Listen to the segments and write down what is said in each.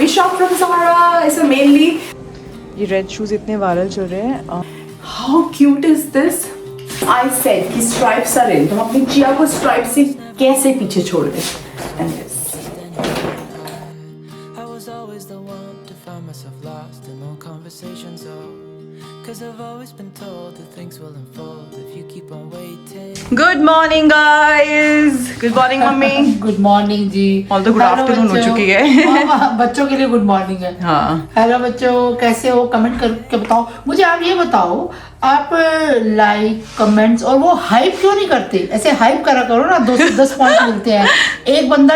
We shop from Zara. It's mainly. ये red shoes इतने viral चल रहे हैं. How cute is this? I said कि stripes are in. तो हम अपनी चिया को stripes से कैसे पीछे छोड़ दें? And this. I was always the one to find myself lost in long conversations. Cause I've always been told that things will unfold if you keep on waiting. Good morning guys. Good morning mummy. Good morning ji. All तो good afternoon हो चुकी है. बच्चों के लिए good morning है. हाँ. Hello बच्चों, कैसे हो? कमेंट करके बताओ मुझे. आप ये बताओ, आप लाइक कमेंट्स और वो हाइप क्यों नहीं करते? ऐसे हाइप करा करो ना. 2 से 10 पॉइंट मिलते हैं. एक बंदा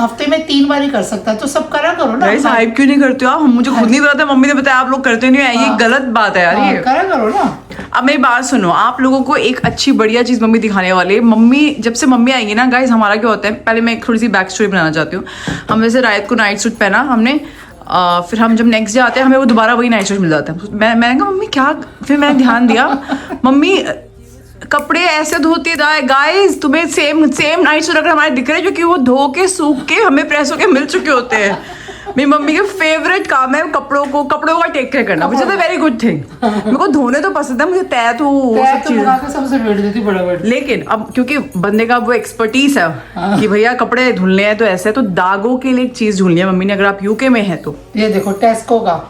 हफ्ते में 3 बार ही कर सकता है, तो सब करा करो ना. गाइस हाइप क्यों नहीं करते हो आप? मुझे खुद नहीं पता था, मम्मी ने बताया आप लोग करते नहीं हो. ये गलत बात है यार. ये करा करो ना. अब मेरी बात सुनो, आप लोगों को एक अच्छी बढ़िया चीज मम्मी दिखाने वाली है. मम्मी जब से मम्मी आएंगी ना गाइस, हमारा क्या होता है, पहले मैं एक थोड़ी सी बैक स्टोरी बनाना चाहती हूँ. हम वैसे रात को नाइट सूट पहना हमने, फिर हम जब नेक्स्ट डे आते हैं हमें वो दोबारा वही नाइट सूट मिल जाता है. मैंने कहा मम्मी क्या, फिर मैंने ध्यान दिया मम्मी कपड़े ऐसे धोती है गाइस. तुम्हें सेम नाइट सूट अगर हमारे दिख रहे हैं, जो कि वो धो के सूख के हमें प्रेस होके मिल चुके होते हैं. मेरी मम्मी के फेवरेट काम है कपड़ों का टेक केयर करना. मुझे तो वेरी गुड थिंग. मेरे को धोने तो पसंद है, मुझे तय तो वो सब चीजें सबसे बैठ देती बड़ा. लेकिन अब क्योंकि बंदे का वो एक्सपर्टीज है कि भैया कपड़े धुलने हैं, तो ऐसे तो दागों के लिए एक चीज ढूंढनी है मम्मी ने. अगर आप यूके में है तो ये देखो टेस्को का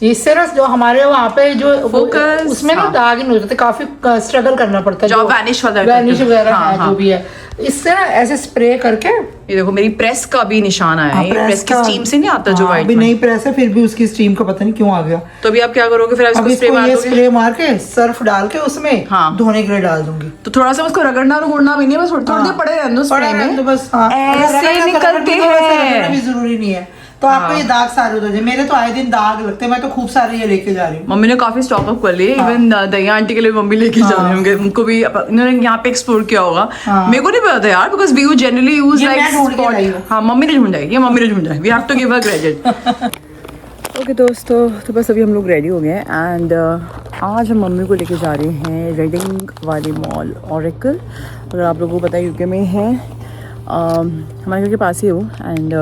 इससे ना, जो हमारे वहाँ पे जो Focus, उसमें ना दाग नहीं होते, काफी स्ट्रगल करना पड़ता है. जो वैनिश वगैरह है जो भी है, इससे ना ऐसे स्प्रे करके. ये देखो मेरी प्रेस का भी निशान आया है. ये प्रेस की स्टीम से नहीं आता जो अभी वाइट नहीं प्रेस है, फिर भी उसकी स्टीम का पता नहीं क्यों आ गया. तो अभी आप क्या करोगे फिर? अब स्प्रे मार दोगे? स्प्रे मार के सर्फ डाल के उसमें धोने के लिए डाल दूंगी. तो थोड़ा सा उसको रगड़ना भी नहीं, बस थोड़ी देर पड़े रहने दो स्प्रे में. तो बस ऐसे निकलते हैं. भी जरूरी नहीं है. तो आपको ये दाग सारे उधर जाए. मेरे तो आए दिन दाग लगते हैं. मैं तो खूब सारे ये लेके जा रही हूँ. मम्मी ने काफी स्टॉक अप कर लिए. इवन दया आंटी के लिए मम्मी लेके जा रहे होंगे. उनको भी इन्होंने यहाँ पे एक्सप्लोर किया होगा. मेरे को नहीं पता था यार, because we generally use like. हाँ मम्मी ने ढूंढा है, ये मम्मी ने ढूंढा है. We have to give her credit. Okay दोस्तों, तो बस अभी हम लोग रेडी हो गए हैं एंड आज हम मम्मी को लेके जा रहे हैं रेडिंग वाली मॉल ऑरेकल. अगर आप लोगों को पता है यूके में है, हमारे घर के पास ही हो. एंड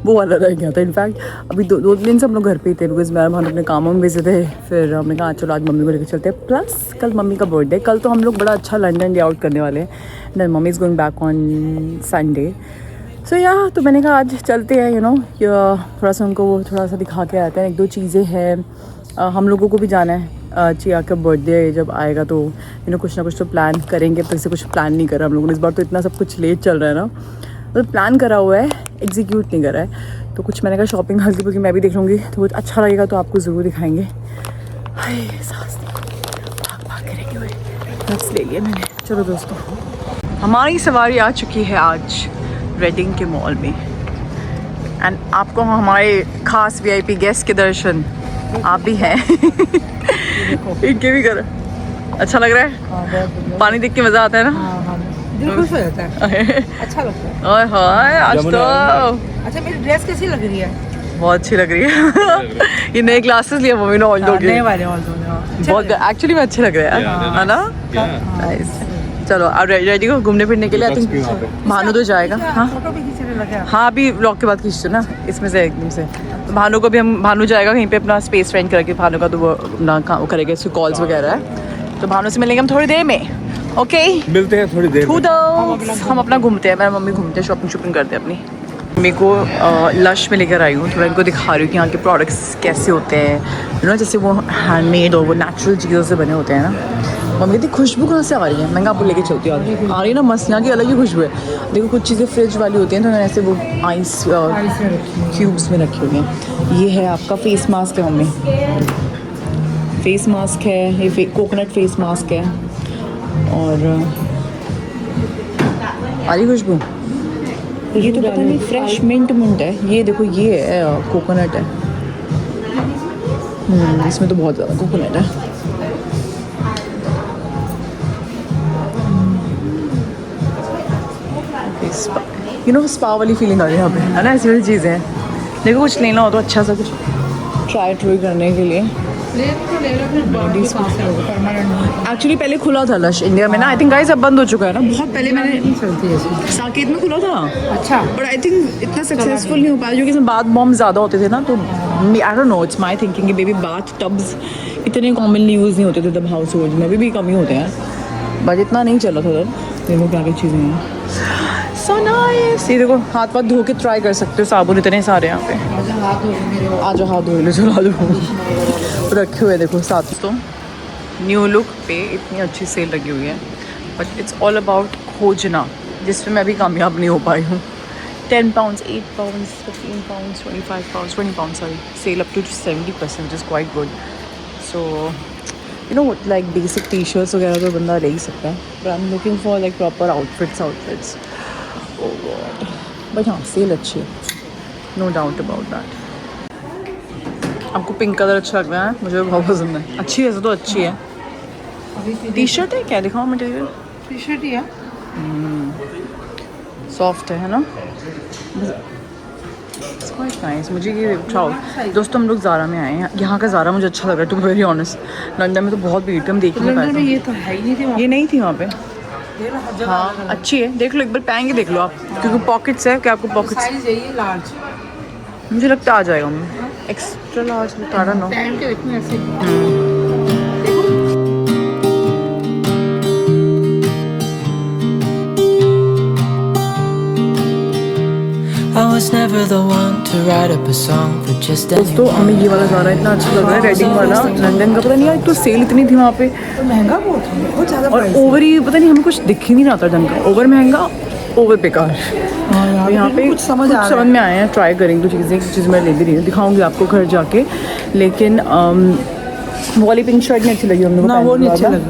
वो वाला रह गया था. इनफैक्ट अभी दो दिन से हम लोग घर पे ही थे, बिकॉज मैं हम अपने कामों में बिजी थे. फिर हमने कहा चलो आज मम्मी को लेकर चलते हैं. प्लस कल मम्मी का बर्थडे. कल तो हम लोग बड़ा अच्छा लंदन डे आउट करने वाले हैं. Then mummy is going back on Sunday. So या तो मैंने कहा आज चलते हैं, थोड़ा सा उनको वो थोड़ा सा दिखा के आते हैं. 1-2 चीज़ें हैं. हम लोगों को भी जाना है. चिया का बर्थडे जब आएगा तो कुछ ना कुछ तो प्लान करेंगे. तो इससे कुछ प्लान नहीं करा हम लोगों ने इस बार. तो इतना सब कुछ लेट चल रहा है ना, तो प्लान करा हुआ है, एग्जीक्यूट नहीं करा है. तो कुछ मैंने कहा शॉपिंग हल्की क्योंकि मैं भी देख लूँगी, तो कुछ अच्छा लगेगा तो आपको ज़रूर दिखाएंगे. हाय सांस भाग करेंगे हुए बस ले लिया मैंने. चलो दोस्तों, हमारी सवारी आ चुकी है आज रेडिंग के मॉल में. एंड आपको हमारे खास VIP गेस्ट के दर्शन आप भी हैं. इनके भी कर अच्छा लग रहा है. पानी देख के मज़ा आता है ना. दिल खुश हो जाता है. अच्छा लगता है. ओए हाय आज तो. अच्छा मेरी ड्रेस कैसी लग रही है? बहुत अच्छी लग रही है. ये नए ग्लासेस लिए मम्मी ने. ऑल नए वाले बहुत एक्चुअली में अच्छे लग रहे हैं, है ना. नाइस. चलो अब रेडी हो घूमने फिरने के लिए. आई थिंक भानु तो जाएगा. हाँ फोटो भी खींचने लगा. हाँ अभी व्लॉग के बाद खींचते ना इसमें से एकदम से. तो भानु को भी भानु जाएगा कहीं पे अपना स्पेस फ्रेंड करके. भानु का तो वो अपना करेगा, इसकी कॉल्स वगैरह है. तो भानु से मिलेंगे हम थोड़ी देर में. ओके मिलते हैं थोड़ी देर में. हम अपना घूमते हैं. मेरी मम्मी घूमते हैं, शॉपिंग करते हैं अपनी. मम्मी को लश में लेकर आई हूँ. थोड़ा इनको दिखा रही हूँ कि यहाँ के प्रोडक्ट्स कैसे होते हैं. जैसे वो हैंडमेड और वो नेचुरल चीज़ों से बने होते हैं ना. मम्मी कहती खुशबू कहाँ से आ रही है. मैं आपको लेके चलती हूँ. आ रही है ना मस्त, यहाँ की अलग ही खुशबू है. देखो कुछ चीज़ें फ्रिज वाली होती हैं, तो ऐसे वो आइस क्यूब्स में रखी हुई हैं. ये है आपका फेस मास्क है मम्मी. फेस मास्क है ये, कोकोनट फेस मास्क है. और आ रही खुशबू. ये तो पता नहीं फ्रेश मिंट है. ये देखो ये है कोकोनट है. इसमें तो बहुत ज़्यादा कोकोनट है. स्पा वाली फीलिंग आ रही है यहाँ पे, है ना. ऐसी वाली चीज़ें हैं. देखो कुछ लेना हो तो अच्छा सा कुछ ट्राई करने के लिए. एक्चुअली पहले खुला था लश इंडिया में ना, आई थिंक गाइस अब बंद हो चुका है ना। बहुत पहले मैंने साकेत में खुला था, अच्छा बट आई थिंक इतना सक्सेसफुल नहीं हो पाया क्योंकि इसमें बाथ बॉम्ब ज़्यादा होते थे ना, तो आई don't no, it's my thinking कि बेबी बाथ टब्स इतने कॉमनली यूज़ नहीं होते थे तब हाउस होल्ड में, अभी भी कम ही होते हैं, बट इतना नहीं चला था तब। देखो क्या क्या चीज़ें हैं, सो नाइस। ये देखो हाथ पाथ धो के ट्राई कर सकते हो, साबुन इतने सारे यहाँ पे। आज हाथ धो ले, चला दो रखे हुए देखो साथ। तो न्यू लुक पे इतनी अच्छी सेल लगी हुई है, बट इट्स ऑल अबाउट खोजना, जिसमें मैं अभी कामयाब नहीं हो पाई हूँ। 10 pounds, 8 pounds, 15 pounds, 25 pounds, 20 pounds, sorry, sale up to 70%, which is quite good. So, you know, like basic t-shirts वगैरह तो बंदा ले ही सकता है, but I'm looking for like proper outfits. Oh God. But हाँ, सेल अच्छी है, no doubt about that. आपको पिंक कलर अच्छा लग रहा है, मुझे बहुत पसंद है। अच्छी है तो अच्छी है। टी शर्ट है क्या, दिखाओ मटेरियल। टी शर्ट ही है, सॉफ्ट है ना, नाइस। मुझे ये उठाओ दोस्तों, हम लोग ज़ारा में आए हैं। यहाँ का ज़ारा मुझे अच्छा लग रहा है, to be very honest. London में तो बहुत भीड़ थी, हम देख नहीं पाए। ये तो है ही नहीं थी, ये नहीं थी वहाँ पे। हाँ अच्छी है, देख लो एक बार, पहन के देख लो आप, क्योंकि पॉकेट्स है। क्या आपको पॉकेट्स साइज है ये लार्ज, मुझे लगता है आ जाएगा। मैं एक्स्ट्रा लार्ज बता रहा पहन के देखो ऐसे। I was never the one to write up a song for just दोस्तों anyone. हमें ये वाला ज़ारा इतना अच्छा लग रहा है, रेडिंग वाला लंदन का। पता नहीं यार, एक तो सेल इतनी थी वहाँ पे, महंगा बहुत है, बहुत ज़्यादा और ओवर ही पता नहीं, हमें कुछ दिख ही नहीं रहा था ढंग का। ओवर महंगा, ओवर बेकार। यहाँ पे कुछ समझ में आए हैं, ट्राई करेंगे तो चीज़ मैं ले भी रही हूँ, दिखाऊंगी आपको घर जाके। लेकिन वो वाली पिंक शर्ट नहीं अच्छी लगी हम लोग को, वो नहीं अच्छी लगी।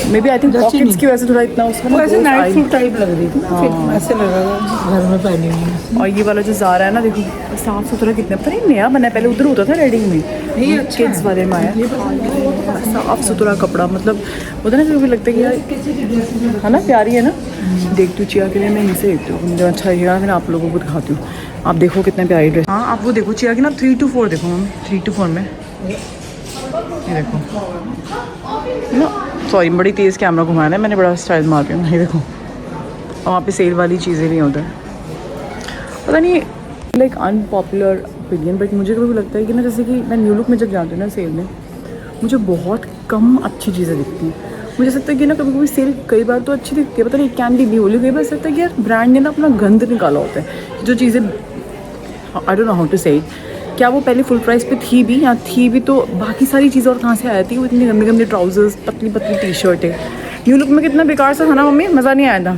Maybe I think pockets की वजह से थोड़ा इतना उसका ऐसे नाइट सूट टाइप लग रही थी, फिर ऐसे लग रहा था घर में पहनी हुई। और ये वाला जो ज़ारा है ना, देखो साफ सुथरा कितना, पता नहीं नया बना है, पहले उधर होता था रेडिंग में, ये किड्स वाले में आया। साफ सुथरा कपड़ा, मतलब होता है ना, कभी लगता है कि यार है ना, प्यारी है ना। देखती हूँ चिया के लिए मैं यहीं से देखती हूँ, मुझे अच्छा लगेगा, फिर आप लोगों को दिखाती हूँ। आप देखो कितने प्यारी ड्रेस। हाँ आप वो देखो चिया की ना 3 to 4 देखो मैम, 3 to 4 में ये देखो ना, सॉरी बड़ी तेज़ कैमरा घुमाया है मैंने, बड़ा स्टाइल मार रही हूँ। ये देखो, और वहाँ पे सेल वाली चीज़ें भी होता है। पता नहीं लाइक अनपॉपुलर ओपिनियन, बट मुझे कभी लगता है कि ना, जैसे कि मैं न्यू लुक में जब जाती हूँ ना सेल में, मुझे बहुत कम अच्छी चीज़ें दिखती हैं। मुझे लगता है कि ना कभी कभी सेल कई बार तो अच्छी दिखती है, पता नहीं कैंडी भी बोली, कई बार लगता है कि यार ब्रांड ने ना अपना गंद निकाला होता है। जो चीज़ें I don't know how to say, क्या वो पहले फुल प्राइस पे थी भी, या थी भी तो बाकी सारी चीज़ें और कहाँ से आई थी। वो इतनी गंदे गंदे ट्राउजर्स, पतली पतली टी शर्ट है। न्यू लुक में कितना बेकार सा था ना मम्मी, मज़ा नहीं आया था।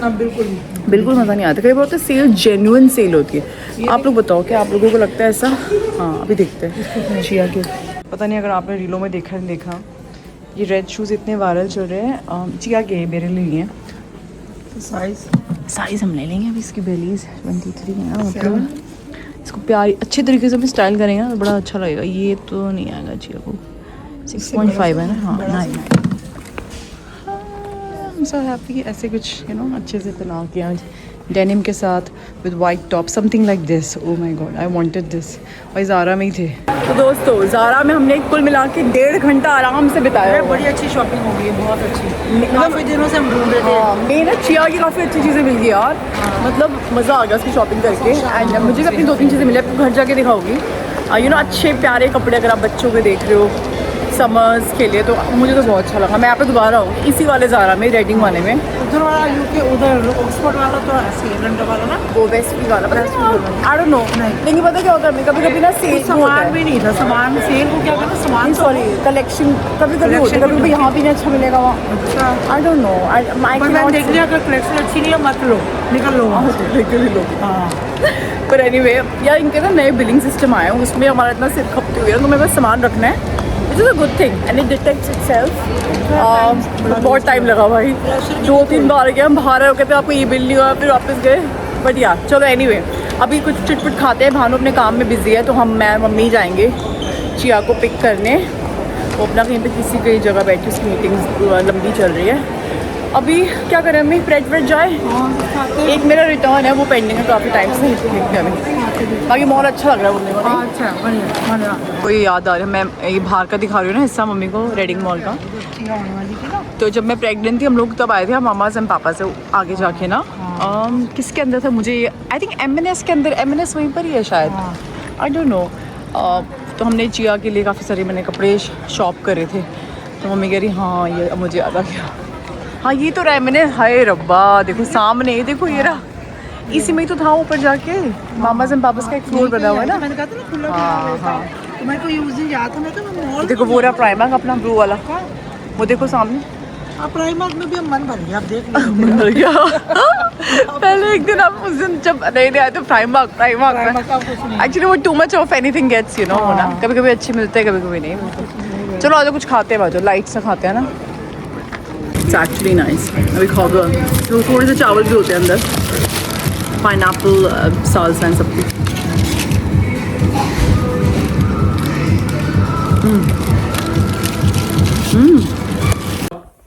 बिल्कुल मज़ा नहीं आता। कई बार तो सेल जेन्युइन सेल होती है। आप लोग बताओ क्या आप लोगों को लगता है ऐसा? हाँ अभी देखते हैं चिया के। पता नहीं अगर आपने रीलों में देखा नहीं देखा, ये रेड शूज़ इतने वायरल चल रहे हैं। चिया के मेरे लिए हैं, साइज़ हम ले लेंगे अभी। इसकी बेलीज 23 है ना, मतलब इसको प्यारी अच्छे तरीके से भी स्टाइल करेंगे तो बड़ा अच्छा लगेगा। ये तो नहीं आएगा चिया को, 6.5 है ना। हाँ 9 सो हैप्पी, ऐसे कुछ यू नो अच्छे से पहना के आज डेनिम के साथ with white top, something like this. Oh my God, I wanted this. और ज़ारा में ही थे। तो दोस्तों ज़ारा में हमने कुल मिला के 1.5 घंटा आराम से बिताया। बड़ी अच्छी शॉपिंग हो गई है, बहुत अच्छी। काफ़ी दिनों से हम ढूंढ रहे थे। हाँ मेरा चिया की काफ़ी अच्छी चीज़ें मिल गई यार, मतलब मज़ा आ गया उसकी शॉपिंग करके। एंड मुझे भी अपनी 2-3 चीज़ें मिली, आपको घर जाके दिखाऊंगी। यू नो अच्छे प्यारे कपड़े अगर आप बच्चों के देख रहे हो समर्स के लिए, तो मुझे तो बहुत अच्छा लगा। मैं यहाँ पे दोबारा आऊँगी इसी वाले ज़ारा में, रेडिंग वाले में। उधर वाला यूके, उधर ऑक्सफोर्ड वाला तो ऐसे ही लंडन वाला ना, वो वेस्ट वाला, आई डोंट नो। लेकिन पता क्या होता है, कभी कभी ना सेल सामान भी नहीं था, सामान सेल को क्या करना, सामान सॉरी कलेक्शन कभी कभी होता है, कभी यहाँ भी नहीं अच्छा मिलेगा वहाँ। अच्छा आई डोंट नो, मैं देख लिया, अगर कलेक्शन अच्छी नहीं है मत लो, निकल लो वहाँ से। लेके भी लोग। हाँ पर एनीवे यार इनके ना नए बिलिंग सिस्टम आए हैं, उसमें हमारा इतना सिर खपती हुई है, तो मेरे पास सामान रखना है। It is a good thing and it detects itself. बहुत टाइम लगा भाई, 2-3 बार गए हम, बाहर हो गए थे, आपको ये बिल नहीं हुआ, फिर वापस गए। बट या चलो एनीवे, अभी कुछ चिटपुट खाते हैं। भानु अपने काम में बिजी है, तो हम मैं मम्मी जाएंगे चिया को पिक करने। वो अपना कहीं पे किसी कई जगह बैठी, उसकी मीटिंग लंबी चल रही है। अभी क्या करें अम्मी, प्रेड वेड जाए? एक मेरा रिटर्न है वो पेंडिंग है काफ़ी टाइम से, बाकी बहुत अच्छा लग रहा है बोलने को। अच्छा बढ़िया। कोई याद आ रहा है, मैं ये बाहर का दिखा रही हूँ ना हिस्सा मम्मी को, रेडिंग मॉल का। तो जब मैं प्रेग्नेंट थी हम लोग तब आए थे मामाज एंड पापा से आगे जाके ना, किसके अंदर था मुझे आई थिंक M&S के अंदर, M&S वहीं पर ही है शायद, आई डोंट नो। तो हमने चिया के लिए काफ़ी सारे मैंने कपड़े शॉप करे थे, तो मम्मी कह रही हाँ ये अब मुझे याद आ गया, हाँ ये तो रहा है मैंने, हाय रब्बा देखो सामने, देखो ये रहा, इसी में ही तो था ऊपर जाके, मामाज एंड पापास का एक फ्लोर बना हुआ है ना। मैंने कहा था ना खुला हाँ तो मेरे को ये उस दिन याद था, मैं तो मॉल देखो वो रहा प्राइमर अपना ब्लू वाला, वो देखो सामने। आप प्राइमर में भी हम मन बन गया, आप देख लो। मर गया पहले एक दिन आप उस दिन जब नहीं आए तो प्राइमर एक्चुअली वो too much of anything gets you know होना, कभी कभी अच्छे मिलते हैं कभी कभी नहीं मिलते। चलो आज कुछ खाते हैं, बाजू लाइट से खाते हैं ना, इट्स एक्चुअली नाइस। अभी खाओगे तो थोड़े से चावल भी होते हैं अंदर, पाइनएप्पल साल्सा एंड सब कुछ।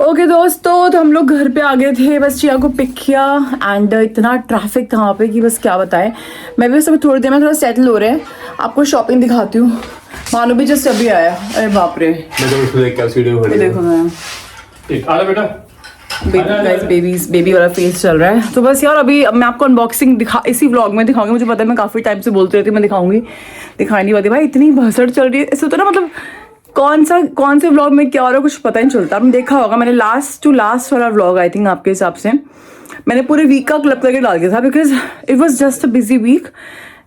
ओके दोस्तों, तो हम लोग घर पे आ गए थे, बस चिया को पिक किया एंड इतना ट्रैफिक था वहाँ पे कि बस क्या बताएं। मैं भी सब थोड़ी देर में थोड़ा सेटल हो रहे हैं, आपको शॉपिंग दिखाती हूँ। मानो भी जस्ट अभी आया, अरे बाप रे, मैं तो उसको देख के वीडियो बना देखो मैं ठीक आ बेटा, बेबी वाला फेस चल रहा है। तो बस यार अभी मैं आपको अनबॉक्सिंग इसी व्लॉग में दिखाऊंगी। मुझे पता है मैं काफ़ी टाइम से बोलती रहती हूँ मैं दिखाऊंगी, दिखाई नहीं पाती भाई, इतनी भसड़ चल रही है। ऐसे होता है ना, मतलब कौन से व्लॉग में क्या हो रहा है कुछ पता ही नहीं चलता। आपने देखा होगा मैंने लास्ट वाला व्लॉग आई थिंक आपके हिसाब से मैंने पूरे वीक का क्लब करके डाल दिया था, because it was just a busy week.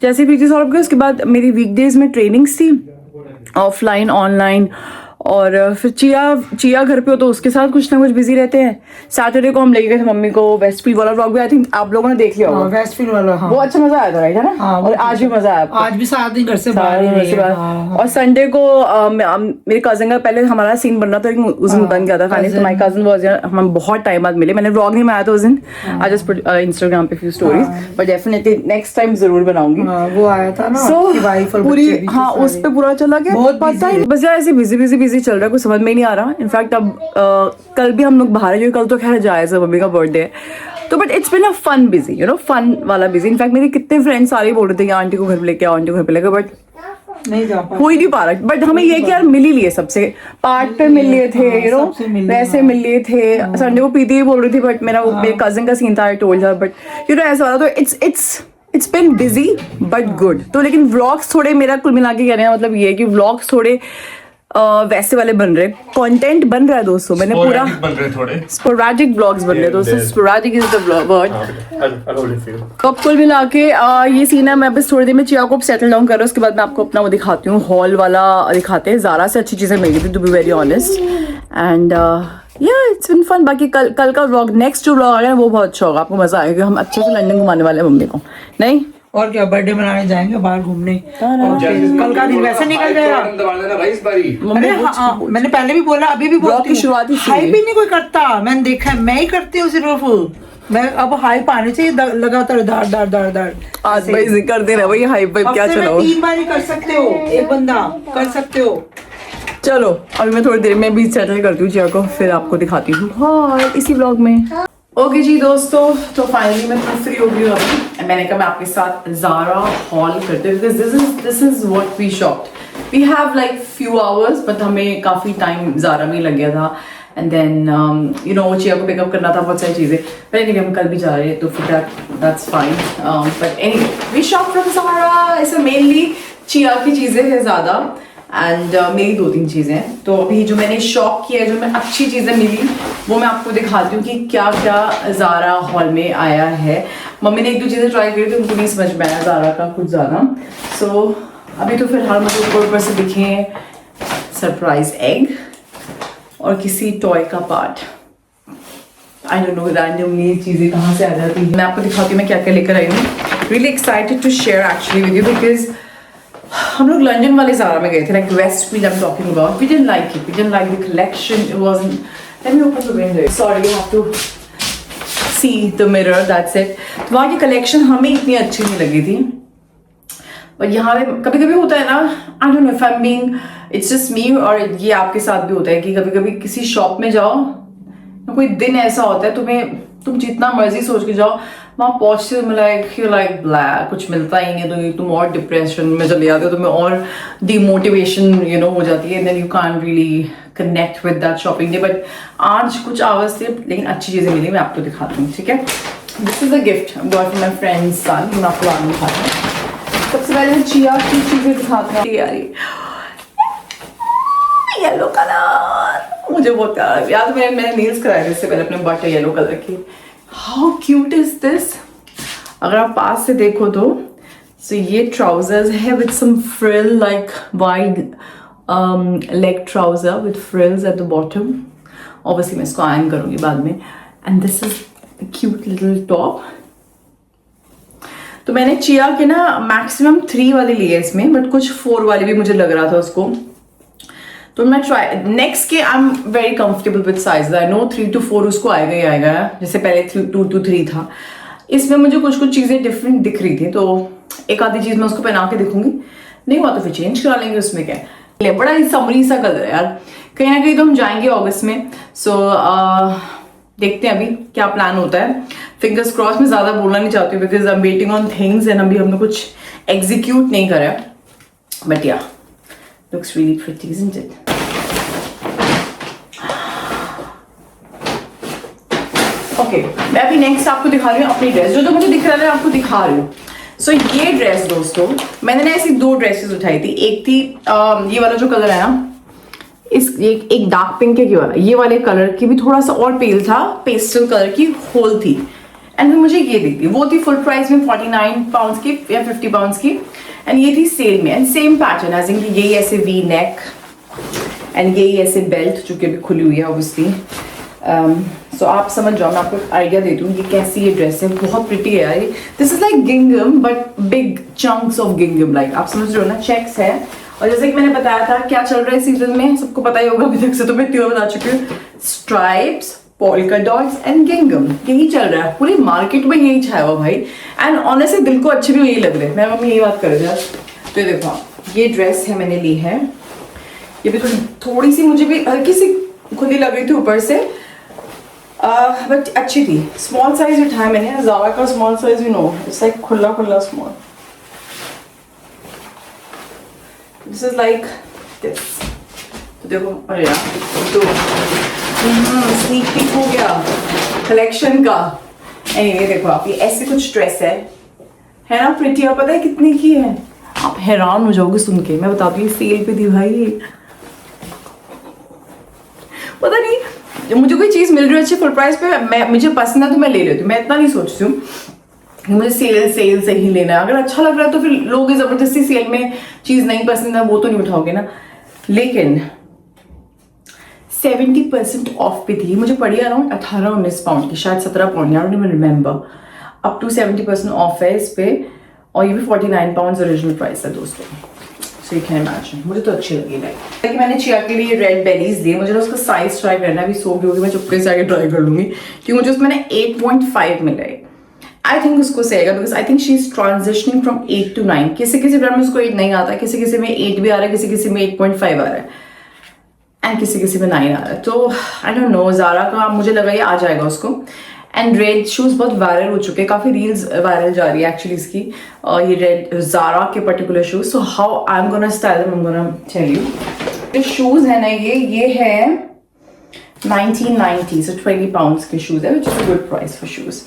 जैसे पीछे सॉल्व किया उसके बाद मेरी वीकडेज में ट्रेनिंग्स थी, ऑफलाइन ऑनलाइन, और फिर चिया घर पे हो तो उसके साथ कुछ ना कुछ बिजी रहते हैं। सैटरडे को हम ले गए थे मम्मी को वेस्टफील्ड वाला व्लॉग भी आई थिंक आप लोगों ने देख लिया होगा। वेस्टफील्ड वाला, हाँ। वो अच्छा मजा आया था राइट है ना, हाँ, और आज भी मजा आया। आज भी 7 दिन घर से बाहर ही रहे हैं। हाँ। और संडे को मेरे कजन का पहले हमारा सीन बन रहा था, उस दिन बन गया था फाइनली। तो माय कजन वाज हम बहुत टाइम बाद मिले, मैंने व्लॉग नहीं बनाया था उस दिन, आज जस्ट इंस्टाग्राम पे few stories, but definitely next time जरूर बनाऊंगी। वो आया था ना आपकी वाइफ और पूरी बच्चे भी हाँ उस पे पूरा चला गया, बहुत पता ही बस यार ऐसे बिजी चल रहा है, कुछ समझ में नहीं आ रहा। इनफैक्ट अब कल भी हम लोग बाहर है, कल तो खैर जाए सब मम्मी का बर्थडे है, तो but it's been a fun busy, you know, fun वाला बिजी। इनफैक्ट मेरे कितने फ्रेंड्स सारे बोल रहे थे कि आंटी को घर पे लेके आओ, आंटी को घर पे लेके, बट नहीं जा पा हो ही नहीं पा रहा। बट हमें ये कि यार मिल ही लिए सबसे, पार्ट पे मिल लिए थे, यू नो, वैसे मिल लिए थे। संडे को प्रीति भी बोल रही थी, बट मेरे कजिन का सीन था, I told her, but you know ऐसा वाला। तो it's been busy but good. तो लेकिन व्लॉग्स थोड़े, मेरा कुल मिला के कहने का मतलब ये है कि व्लॉग्स थोड़े वैसे वाले बन रहे, कंटेंट बन रहा है दोस्तों। मैंने पूरा बन रहे थोड़े स्पोरेडिक व्लॉग्स बन रहे दोस्तों, स्पोरेडिक इज द वर्ड। तो अब कुल मिला के ये सीन है। मैं बस थोड़ी देर में चिया को सेटल डाउन कर रहा हूँ, उसके बाद मैं आपको अपना वो दिखाती हूँ, हॉल वाला दिखाते हैं। ज़ारा से अच्छी चीज़ें मिली थी to be very honest, and yeah it's been fun. बाकी कल का व्लॉग, नेक्स्ट जो व्लॉग आ गया वो बहुत अच्छा होगा, आपको मजा आएगा। हम अच्छे से लंदन घुमाने वाले हैं मम्मी को, नहीं और क्या, बर्थडे मनाने जाएंगे बाहर घूमने। कल का दिन वैसे निकल जाएगा। अरे हाँ, मैंने पहले भी बोला, अभी भी बोलती हूँ, शुरुआत हाई भी नहीं कोई करता, मैंने देखा है, मैं ही करती हूँ सिर्फ। मैं अब हाई पानी चाहिए लगातार, दाड़ आज भाई कर दे रहे भाई हाइप वाइप क्या चलाओ। 3 बार ही कर सकते हो, एक बंदा कर सकते हो। चलो अभी मैं थोड़ी देर में भी सेटल करती हूँ चिया को, फिर आपको दिखाती हूँ हाँ इसी व्लॉग में। ओके जी दोस्तों, तो फाइनली मैं फ्री हो गई हूँ अभी। मैंने कहा मैं आपके साथ ज़ारा हॉल करते हैं, because this is what we shopped. We have like few hours, but हमें काफ़ी टाइम ज़ारा में लग गया था। And then you know Chia को पिकअप करना था, बहुत सारी चीज़ें। पर एनीवे हम कल भी जा रहे हैं, तो फिर that's fine. But anyway we shop from Zara. ऐसे मेनली चिया की चीज़ें हैं ज़्यादा, एंड मेरी 2-3 चीज़ें हैं। तो अभी जो मैंने शॉप किया है, जो मैं अच्छी चीज़ें मिली वो मैं आपको दिखाती हूँ कि क्या क्या ज़ारा हॉल में आया है। मम्मी ने 1-2 चीज़ें ट्राई करी थी, उनको नहीं समझ में आया ज़ारा का कुछ ज़्यादा। सो अभी तो फिलहाल मुझे ऊपर से दिखे सरप्राइज एग और किसी टॉय का part. I don't no randomly चीज़ें कहाँ से आ जाती हैं। मैं आपको दिखाती हूँ मैं क्या क्या लेकर आई हूँ। Really excited to share actually with you, because हम लोग लंदन वाले ज़ारा में गए थे, like Westfield I am talking about. We didn't like it, we didn't like the collection, it wasn't. Let me open the window, sorry you have to see the mirror, that's it. तो वहाँ की collection हमें इतनी अच्छी नहीं लगी थी, but यहाँ पे कभी कभी होता है ना, I don't know if I am being, it's just me, और ये आपके साथ भी होता है कि कभी कभी किसी शॉप में जाओ कोई दिन ऐसा होता है तुम जितना मर्जी सोच के जाओ, वहाँ पहुंचते हो लाइक ब्लैक, कुछ मिलता ही नहीं, तो तुम और डिप्रेशन में चले जाते हो, तुम्हें और डिमोटिवेशन हो जाती है, then you can't really connect with that shopping day. But आज कुछ आवर्स थे लेकिन अच्छी चीज़ें मिली, मैं आपको दिखाती हूँ, ठीक है। This is a gift got from my friends son, मैं आपको आज दिखाती हूँ। सबसे पहले मैं चिया की चीज़ें दिखाती हूँ यार, येलो कलर मुझे बहुत प्यारा याद, मैंने नेल्स कराए थे इससे पहले अपने बट येलो कलर की। हाउ क्यूट इज दिस, अगर आप पास से देखो तो ये ट्राउजर्स है with some frill, like wide leg trouser with frills at the bottom. Obviously मैं इसको आयरन करूंगी बाद में। And this is cute little top. तो मैंने चिया के ना मैक्सिमम 3 वाले लिए इसमें, बट कुछ 4 वाले भी मुझे लग रहा था उसको, तो मैं ट्राई नेक्स्ट के I am very comfortable with size. I know 3 to 4 उसको आएगा ही आएगा, जैसे पहले 2 to 3 था। इसमें मुझे कुछ चीज़ें डिफरेंट दिख रही थी, तो एक आधी चीज़ मैं उसको पहना के देखूंगी, नहीं हुआ तो फिर चेंज करा लेंगे, उसमें क्या है। बड़ा ही समरी सा कलर है यार, कहीं ना कहीं तो हम जाएंगे अगस्त में। सो देखते हैं अभी क्या प्लान होता है, फिंगर्स क्रॉस। मैं ज़्यादा बोलना नहीं चाहती हूँ because I am waiting on things and अभी हमने कुछ एग्जीक्यूट नहीं करा है, बट या looks really pretty isn't it. Okay, मैं अभी नेक्स्ट आपको दिखा रही हूँ अपनी ड्रेस, जो मुझे दिख रहा है आपको दिखा रही हूँ। सो ये ड्रेस दोस्तों, मैंने ना ऐसी 2 ड्रेसेस उठाई थी। एक थी ये वाला जो कलर है ना, एक डार्क पिंक है वाला, ये वाले कलर की भी थोड़ा सा और पेल था, पेस्टल कलर की होल थी। एंड फिर मुझे ये दी थी, वो थी फुल प्राइस में 49 पाउंड्स की या 50 पाउंड्स की। एंड ये थी सेल में, and same pattern as in यही ऐसे वी नेक एंड यही ऐसे बेल्ट, जो कि अभी खुली हुई है ऑब्वियसली। सो आप समझ जाओ, मैं आपको आइडिया देती हूँ कि कैसी ये ड्रेस है। बहुत प्रिटी है यार, this is like गिंगम but big chunks of गिंगम, like आप समझ रहे हो ना, चेक्स है। और जैसे कि मैंने बताया था क्या चल रहा है सीजन में, सबको पता ही होगा अभी तक से, तो मैं क्यों बता चुकी हूँ, स्ट्राइप्स, पोल्का डॉट्स एंड गिंगम, यही चल रहा है पूरी मार्केट में, यही छाया हुआ भाई। एंड ऑनेस्टली दिल को अच्छे भी यही लग रहे हैं, मैं मम्मी यही बात कर रही थी। तो ये देखो, ये ड्रेस है मैंने ली है, ये भी थोड़ी सी मुझे भी हल्की सी खुली लग रही थी ऊपर से, बट अच्छी थी। स्मॉल साइज उठाया मैंने, ज़ारा का small size, you know it's like खुला खुला small. This is like this, तो देखो, अरे यार तो स्नीक पीक हो गया कलेक्शन का। एनीवे देखो आप, ये ऐसे कुछ ड्रेस है ना प्रिटी, और पता है कितनी की है, आप हैरान हो जाओगे सुन के। मैं बताती हूँ, सेल पे थी भाई, पता नहीं मुझे कोई चीज़ मिल रही है अच्छी फुल प्राइस पे, मुझे पसंद है तो मैं ले लेती हूँ। मैं इतना नहीं सोचती हूँ कि मुझे सेल से ही लेना है, अगर अच्छा लग रहा है तो फिर लोग ज़बरदस्ती सेल में चीज़ नहीं पसंद है वो तो नहीं उठाओगे ना। लेकिन 70% ऑफ पे थी, मुझे पड़ी अराउंड 18-19 पाउंड की, शायद 17 pound, I don't remember. Up to 70% off है इस पे, और ये भी 49 पाउंड ओरिजिनल प्राइस है दोस्तों। सो यू कैन इमेजिन, मुझे तो अच्छी लगी। लाइक मैंने चिया के लिए रेड बेलीज लिए, मुझे ना उसका साइज ट्राई करना है, अभी सो गई होगी, मैं चुपके से आगे ट्राई कर लूंगी, क्योंकि मुझे उसमें 8.5 मिला है। आई थिंक उसको सहेगा, because I think she is transitioning from 8 to 9। किसी ब्रांड में उसको 8 नहीं आता, किसी में 8 भी आ रहा है, किसी में 8.5 आ रहा है, एंड किसी में 9 आ रहा है। तो आई डोंट नो, ज़ारा का मुझे लगा ये आ जाएगा उसको। एंड रेड शूज़ बहुत वायरल हो चुके हैं, काफ़ी रील्स वायरल जा रही है एक्चुअली इसकी, ये रेड ज़ारा के particular shoes. So how I am gonna style them, I am gonna tell you. जो शूज़ है ना, ये है 1990, so 20 pounds के शूज़ है, which is a good price for shoes.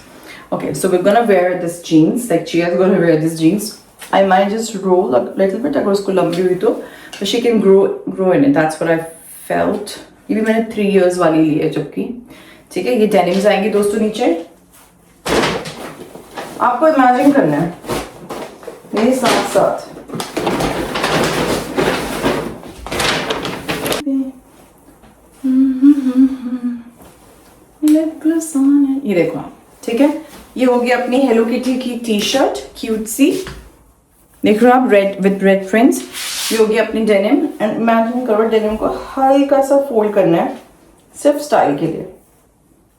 Okay, so we're gonna wear this jeans, like Chia's gonna wear this jeans. I might just roll a little bit, अगर उसको लंबी हुई तो, but she can grow in it. That's what I felt. ये भी मैंने 3 years वाली ली है जबकि, ठीक है। ये डेनिम्स आएंगे दोस्तों नीचे, आपको इमेजिन करना है मेरे साथ साथ। ये देखो आप, ठीक है। ये होगी अपनी हेलो किटी की टी शर्ट, क्यूट सी, देख रहे हो आप, रेड विद रेड प्रिंट्स। ये होगी अपनी डेनिम, एंड इमेजिन करो डेनिम को हल्का सा फोल्ड करना है सिर्फ स्टाइल के लिए।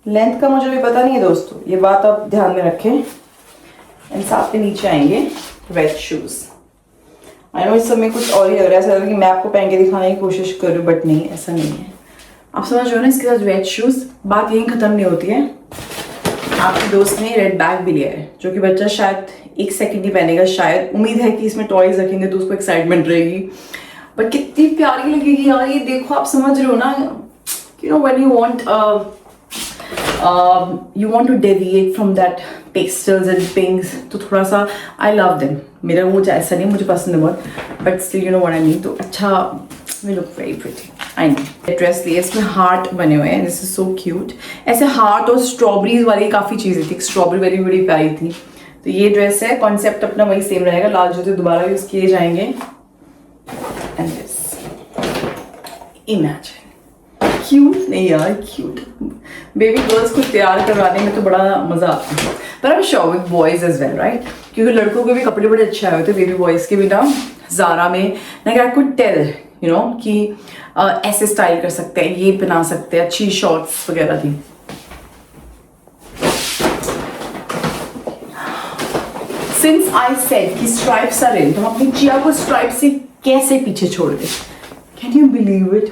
लेंथ का मुझे भी पता नहीं है दोस्तों, ये बात आप ध्यान में रखें। एंड साथ में नीचे आएंगे रेड शूज़। आई नो इस समय कुछ और ही लग रहा है, ऐसा लग रहा है कि मैं आपको पहन के दिखाने की कोशिश कर रही हूँ, बट नहीं, ऐसा नहीं है। आप समझ रहे हो ना, इसके साथ रेड शूज। बात यही खत्म नहीं होती है, आपके दोस्त ने रेड बैग भी लिया है जो कि बच्चा शायद 1 सेकंड ही पहनेगा। शायद उम्मीद है कि इसमें टॉयज रखेंगे तो उसको एक्साइटमेंट रहेगी। बट कितनी प्यारी लगेगी यार ये, देखो आप समझ रहे हो ना, you know when you want to deviate from that pastels and pinks, तो थोड़ा सा I love them। मेरा वो ऐसा नहीं, मुझे पसंद है बहुत, but still you know what I mean। तो अच्छा, we look very pretty। I know। Dress लिए, इसमें हार्ट बने हुए हैं, दिस इज सो क्यूट। ऐसे हार्ट और स्ट्रॉबेरीज वाली काफ़ी चीज़ें थी, स्ट्रॉबेरी बड़ी प्यारी थी। तो ये ड्रेस है, कॉन्सेप्ट अपना वही सेम रहेगा, लाल जूते दोबारा यूज़ किए जाएंगे। एंड दिस, इमेजिन, क्यूट नहीं यार, क्यूट। बेबी गर्ल्स को तैयार करवाने में तो बड़ा मजा आता है, पर I'm sure with boys as well, right? क्योंकि लड़कों के भी कपड़े बड़े अच्छे आए होते, बेबी बॉयज के भी ना। ज़ारा में like I could tell, you know, कि ऐसे स्टाइल कर सकते हैं, ये पहना सकते हैं, अच्छी शॉर्ट्स वगैरह थी। Since I said कि stripes are in, तो हम अपनी चिया को स्ट्राइप से कैसे पीछे छोड़ गए? Can you believe it?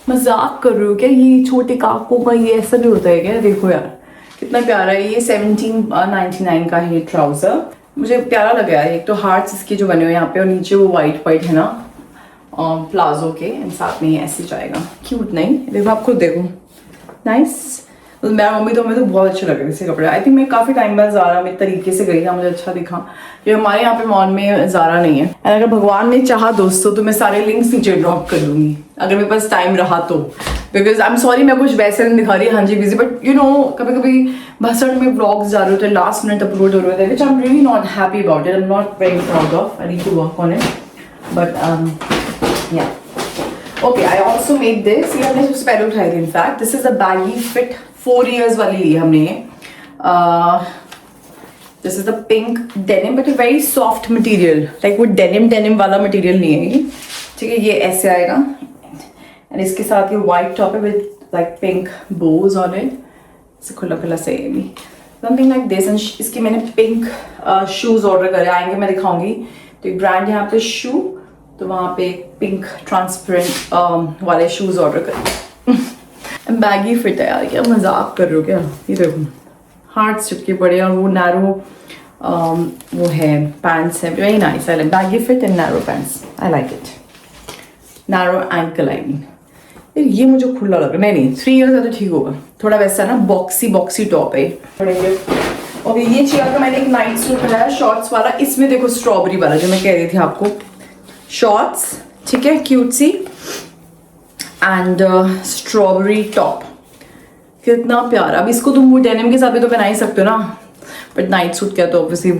मजाक कर रहे हो क्या? ये छोटे काकों का ये ऐसा भी होता है क्या? देखो यार कितना प्यारा है ये। 1799 का है ट्राउजर, मुझे प्यारा लगा यार। एक तो हार्ट्स इसके जो बने हुए यहाँ पे, और नीचे वो वाइट है ना प्लाजो के, साथ में ये ऐसे जाएगा। क्यूट नहीं? देखो आप खुद देखो, नाइस। मेरा मम्मी तो हमें तो बहुत अच्छे लगे वैसे कपड़े। आई थिंक मैं काफ़ी टाइम बाद ज़ारा में तरीके से गई था, मुझे अच्छा दिखा। जो हमारे यहाँ पे मॉल में ज़ारा नहीं है। अगर भगवान ने चाहा दोस्तों तो मैं सारे लिंक्स नीचे ड्रॉप कर दूंगी अगर मेरे पास टाइम रहा तो, बिकॉज आई एम सॉरी मैं कुछ वैसे नहीं दिखा रही। हाँ जी बिजी, बट यू नो कभी कभी भसड़ में व्लॉग्स जा रहे होते हैं, लास्ट मिनट अपलोड हो रहे होते हैं, which I am really not happy about it. I am not very proud of, I need to work on it, but yeah okay. I also made this, ये हमने सबसे पहले उठाई थी in fact. This is a baggy fit 4 years वाली ली हमने ये। This is the pink denim, but very soft material, like वो डेनिम वाला मटेरियल नहीं है ये, ठीक है। ये ऐसे आएगा, एंड इसके साथ ये वाइट टॉप है with like pink Bhoj on it, इसे खुला सही है भी, समथिंग लाइक दिस। एंड इसके मैंने पिंक शूज ऑर्डर करे, आएंगे मैं दिखाऊंगी। तो एक ब्रांड यहाँ पे शू, तो वहाँ पे पिंक ट्रांसपेरेंट वाले शूज ऑर्डर करे। बैगी फिट है यार, क्या मजाक कर रहे हो क्या? ये देखो हार्ट्स चिपके पड़े, और वो नैरो वो है पैंट्स है, very nice. I like baggy fit and narrow pants, I like it. Narrow ankle, I mean. ये मुझे खुला लग रहा है। नहीं 3 years है तो ठीक होगा। थोड़ा वैसा ना बॉक्सी टॉप है। ओके, ये चिया का मैंने एक नाइट सूट पहना है शॉर्ट्स वाला। इसमें देखो स्ट्रॉबेरी वाला जो मैं कह रही थी आपको, शॉर्ट्स, ठीक है, क्यूट सी, एंड स्ट्रॉबेरी टॉप, कितना प्यारा। अब इसको तुम वो डेनिम के साथ भी तो पहना ही सकते हो ना, बट नाइट सूट क्या तो ऑब्वियसली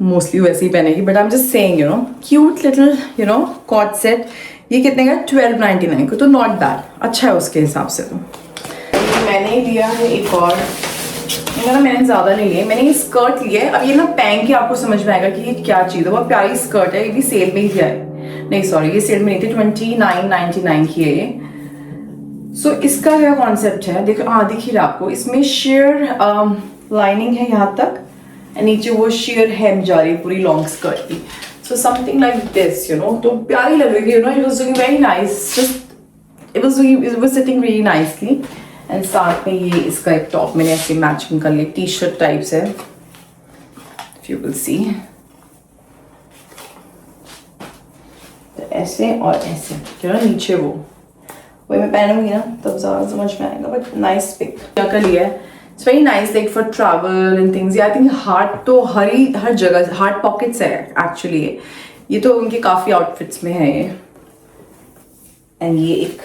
मोस्टली वैसे ही पहनेगी, but I am just saying, you know, cute little, you know, cot set. ये कितने का? 1299 को, तो नॉट बैड, अच्छा है उसके हिसाब से। तो मैंने लिया है एक और, मैंने ज़्यादा नहीं लिया, मैंने ये स्कर्ट लिया है। अब ये ना पहन के आपको समझ में आएगा कि ये क्या चीज़ है। बहुत प्यारी स्कर्ट है, ये भी सेल में ही है, नहीं सॉरी ये सेल में नहीं थी, 29.99 की है ये। सो इसका क्या कॉन्सेप्ट है, देखो दिख ही रहा आपको, इसमें शेयर लाइनिंग है यहाँ तक, नीचे वो शेयर हेम जा रही है पूरी लॉन्ग स्कर्ट की। So something like this, you know, तो प्यारी लग रही थी, you know, it was looking very nice, just it was sitting very nicely. And साथ में ये इसका एक टॉप मैंने ऐसे मैचिंग कर लिया, टी शर्ट टाइप्स है, इफ यू विल सी, तो ऐसे और ऐसे, जो ना नीचे वो वही मैं पहनूंगी ना तब ज़्यादा समझ में आएगा। बट नाइस पिक क्या कर लिया है, it's very nice like for travel and things. I think heart तो हर जगह हार्ट पॉकेट्स है एक्चुअली, ये तो उनके काफ़ी आउटफिट्स में है ये। एंड ये एक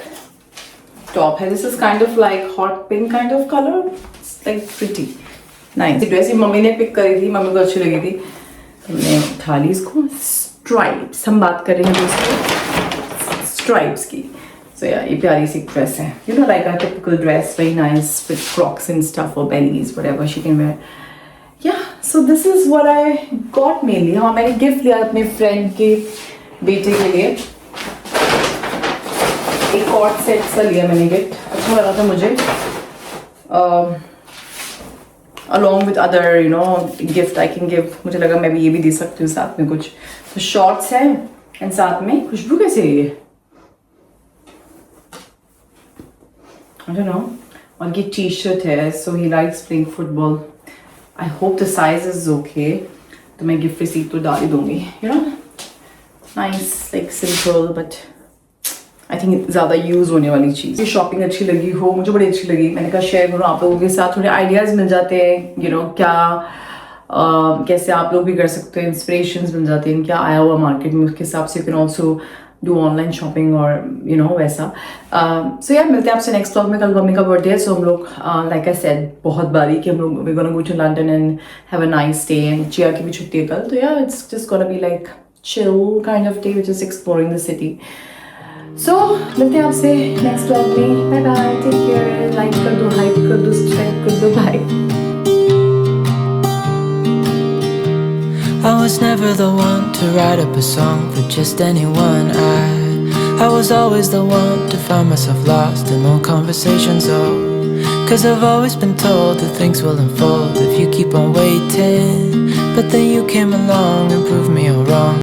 टॉप है, this is kind of like hot pink kind of colour, it's like pretty nice. Dress mummy ने पिक करी थी, मम्मी को अच्छी लगी थी, हमने उठा ली इसको। स्ट्राइप्स, हम बात कर रहे हैं दोस्तों स्ट्राइप्स की। So yeah, ये प्यारी सी ड्रेस है, you know, like a typical dress, very nice with Crocs and stuff or bellies, whatever she can wear. Yeah, so this is what I got mainly. हाँ, मैंने गिफ्ट लिया अपने friend के बेटे के लिए, एक कॉर्ड सेट सा लिया मैंने गिफ्ट, अच्छा लगा था मुझे। Along with other, you know, gift I can give, मुझे लगा मैं भी ये भी दे सकती हूँ साथ में कुछ। तो शॉर्ट्स है एंड साथ में खुशबू कैसे है ये, I don't know. और ये टी-शर्ट है, so he likes playing football. I hope the size is okay. तो मैं गिफ्ट रिसीट तो डाल ही दूंगी, you know. Nice, like simple, but I think ज़्यादा यूज़ होने वाली चीज़. ये शॉपिंग अच्छी लगी हो, मुझे बड़ी अच्छी लगी. मैंने कहा शेयर करूँ आप लोगों के साथ, थोड़े आइडियाज़ मिल जाते हैं, you know, क्या कैसे आप लोग भी कर सकते हैं, इंस्पिरेशंस मिल जाते हैं, क्या आया हुआ मार्केट में, उसके हिसाब से you can also do online shopping और यू नो वैसा. सो यार मिलते हैं आपसे नेक्स्ट व्लॉग में. कल मम्मी का बर्थडे है, सो हम लोग लाइक आई सेड बहुत बारी कि हम लोग we gonna go to London and have a nice day. And Chia की भी छुट्टी है कल, तो यार it's just gonna be like chill kind of day, which is exploring the city. So मिलते हैं आपसे नेक्स्ट व्लॉग में. Bye bye, take care. Like कर दो, हाइप कर दो, सब्सक्राइब कर दो. Bye. I was never the one to write up a song for just anyone. I was always the one to find myself lost in long conversations. Oh, 'cause I've always been told that things will unfold if you keep on waiting. But then you came along and proved me all wrong.